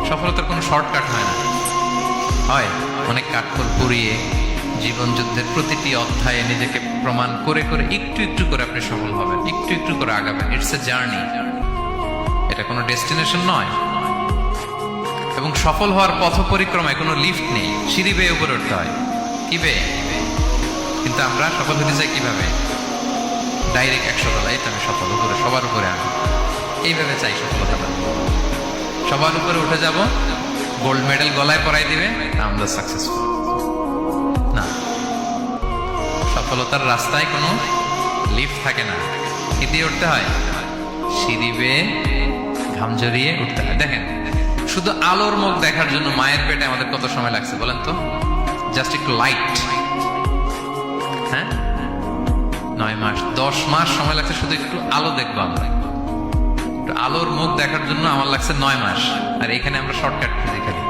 সফলতার কোনো শর্টকাট হয় না, হয় অনেক কাঠখড় পুড়িয়ে জীবন যুদ্ধের প্রতিটি অধ্যায়ে নিজেকে প্রমাণ করে করে একটু একটু করে আপনি সফল হবেন, একটু একটু করে আগাবেন। ইটস এ জার্নি, এটা কোনো ডেস্টিনেশন নয়। এবং সফল হওয়ার পথ পরিক্রমায় কোনো লিফট নেই, সিঁড়ি বেয়ে উপরে উঠতে হয়। কি বেয়ে? কিন্তু আমরা সফল হতে চাই কিভাবে? ডাইরেক্ট 100 তলায় তো আমি সফল, উপরে সবার উপরে আমি এইভাবে চাই সফলতা। সবার উপরে উঠে যাব, গোল্ড মেডেল গলায় পরাই দিবে, আমরা সাকসেসফুল না। সফলতার রাস্তায় কোনো লিফট থাকে না, কি দিয়ে উঠতে হয়? সিঁড়ি বেয়ে ঘাম জড়িয়ে উঠতে হয়। দেখেন, শুধু আলোর মুখ দেখার জন্য মায়ের পেটে আমাদের কত সময় লাগছে বলেন তো? জাস্ট একটু লাইট, হ্যাঁ, 9 মাস 10 মাস সময় লাগছে শুধু একটু আলো দেখবো আমরা। একটু আলোর মুখ দেখার জন্য আমার লাগছে 9 মাস, আর এখানে আমরা শর্টকাট খুঁজে খালি।